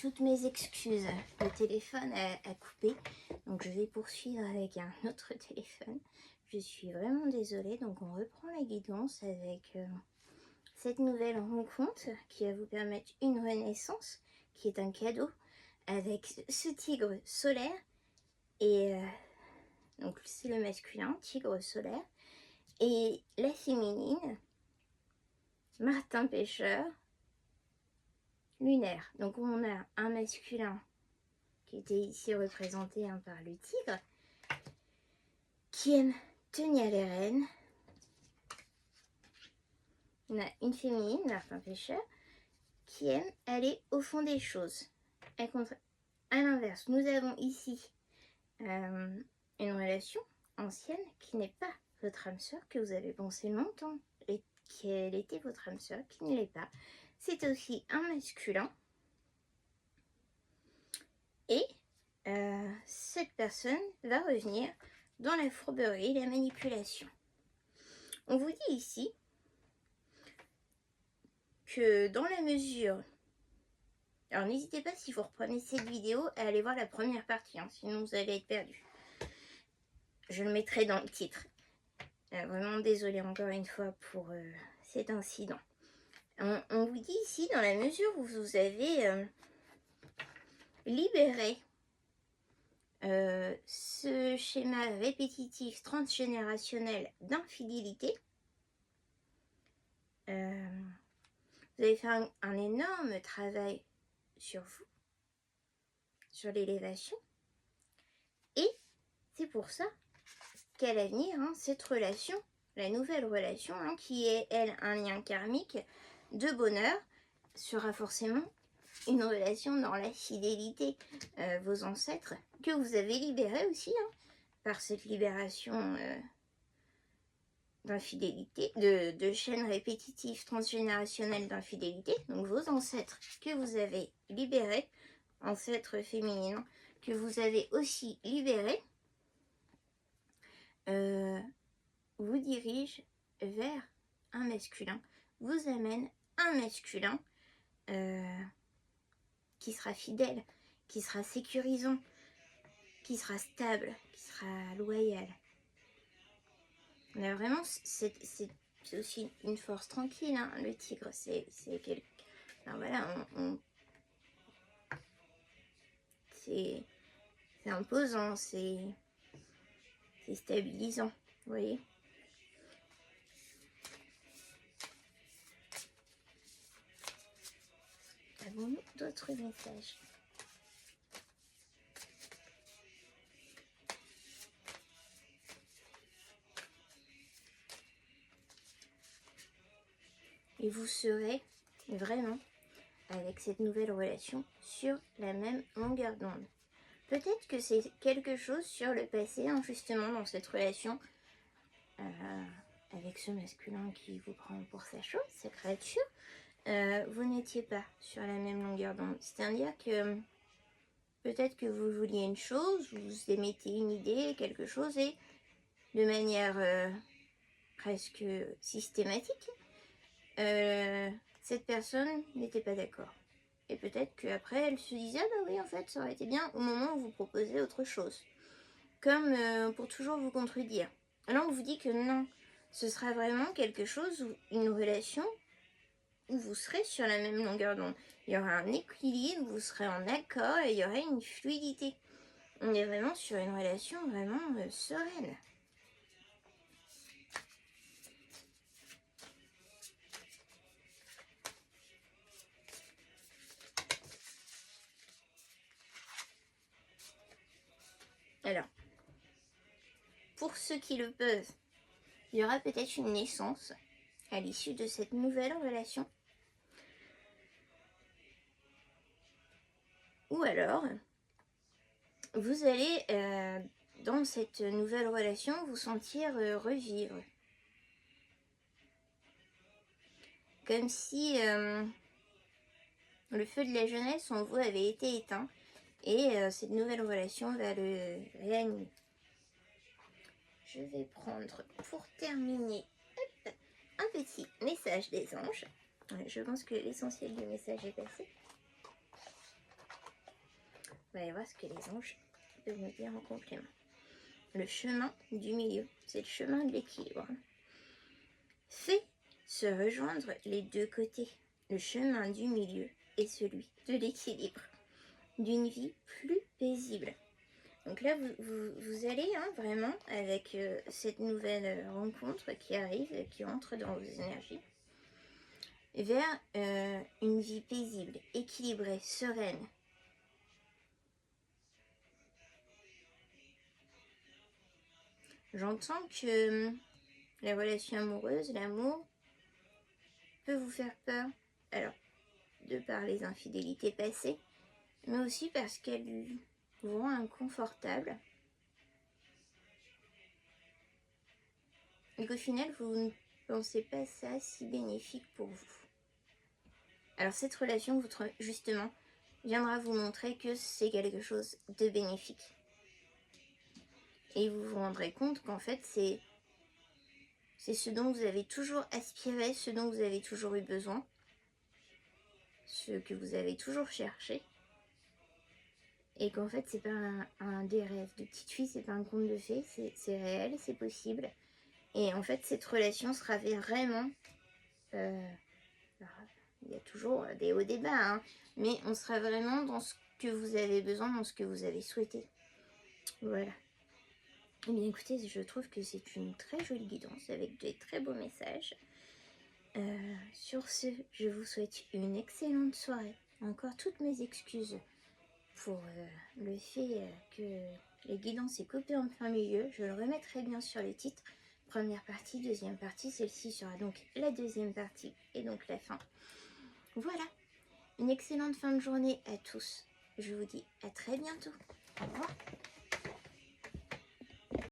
toutes mes excuses. Le téléphone a coupé, donc je vais poursuivre avec un autre téléphone. Je suis vraiment désolée, donc on reprend la guidance avec cette nouvelle rencontre qui va vous permettre une renaissance, qui est un cadeau, avec ce tigre solaire. Et donc c'est le masculin, tigre solaire, et la féminine, Martin Pêcheur, lunaire. Donc on a un masculin qui était ici représenté par le tigre, qui aime tenir les rênes. On a une féminine, Martin Pêcheur, qui aime aller au fond des choses. À l'inverse, nous avons ici une relation ancienne qui n'est pas votre âme sœur, que vous avez pensé longtemps qu'elle était votre âme sœur, qui ne l'est pas. C'est aussi un masculin. Et cette personne va revenir dans la fourberie et la manipulation. On vous dit ici que dans la mesure... Alors n'hésitez pas, si vous reprenez cette vidéo, à aller voir la première partie, hein, sinon vous allez être perdu. Je le mettrai dans le titre. Vraiment désolée encore une fois pour cet incident. On vous dit ici, dans la mesure où vous avez libéré ce schéma répétitif transgénérationnel d'infidélité, vous avez fait un énorme travail sur vous, sur l'élévation, et c'est pour ça qu'à l'avenir, cette relation, la nouvelle relation, qui est elle un lien karmique de bonheur, sera forcément une relation dans la fidélité, vos ancêtres, que vous avez libérés aussi, par cette libération d'infidélité, de chaînes répétitives transgénérationnelles d'infidélité. Donc vos ancêtres que vous avez libérés, ancêtres féminins, que vous avez aussi libérés, vous dirigent vers un masculin, vous amène un masculin qui sera fidèle, qui sera sécurisant, qui sera stable, qui sera loyal. Mais vraiment, c'est aussi une force tranquille, le tigre. C'est alors voilà, c'est imposant, c'est stabilisant, vous voyez. Avons-nous d'autres messages ? Et vous serez vraiment, avec cette nouvelle relation, sur la même longueur d'onde. Peut-être que c'est quelque chose sur le passé, justement, dans cette relation, avec ce masculin qui vous prend pour sa chose, sa créature, vous n'étiez pas sur la même longueur d'onde. C'est-à-dire que peut-être que vous vouliez une chose, vous émettez une idée, quelque chose, et de manière presque systématique, cette personne n'était pas d'accord. Et peut-être qu'après, elle se disait, ah bah oui, en fait, ça aurait été bien au moment où vous proposez autre chose. Comme pour toujours vous contredire. Alors on vous dit que non, ce sera vraiment quelque chose, une relation où vous serez sur la même longueur d'onde. Il y aura un équilibre, vous serez en accord et il y aura une fluidité. On est vraiment sur une relation vraiment sereine. Alors, pour ceux qui le peuvent, il y aura peut-être une naissance à l'issue de cette nouvelle relation. Ou alors, vous allez, dans cette nouvelle relation, vous sentir revivre. Comme si le feu de la jeunesse en vous avait été éteint et cette nouvelle relation va le réanimer. Je vais prendre pour terminer un petit message des anges. Je pense que l'essentiel du message est passé. On va aller voir ce que les anges peuvent nous dire en complément. Le chemin du milieu, c'est le chemin de l'équilibre. Fais se rejoindre les deux côtés. Le chemin du milieu est celui de l'équilibre, d'une vie plus paisible. Donc là, vous allez vraiment, avec cette nouvelle rencontre qui arrive, qui entre dans vos énergies, vers une vie paisible, équilibrée, sereine. J'entends que la relation amoureuse, l'amour, peut vous faire peur. Alors, de par les infidélités passées, mais aussi parce qu'elles vous rend inconfortable. Et qu'au final, vous ne pensez pas ça si bénéfique pour vous. Alors cette relation, justement, viendra vous montrer que c'est quelque chose de bénéfique. Et vous vous rendrez compte qu'en fait, c'est ce dont vous avez toujours aspiré, ce dont vous avez toujours eu besoin, ce que vous avez toujours cherché. Et qu'en fait, c'est pas un des rêves de petite fille, c'est pas un conte de fées, c'est réel, c'est possible. Et en fait, cette relation sera vraiment... il y a toujours des hauts, des bas, mais on sera vraiment dans ce que vous avez besoin, dans ce que vous avez souhaité. Voilà. Eh bien écoutez, je trouve que c'est une très jolie guidance avec de très beaux messages. Sur ce, je vous souhaite une excellente soirée. Encore toutes mes excuses pour le fait que les guidances est coupées en plein milieu. Je le remettrai bien sur le titre. Première partie, deuxième partie. Celle-ci sera donc la deuxième partie et donc la fin. Voilà. Une excellente fin de journée à tous. Je vous dis à très bientôt. Au revoir.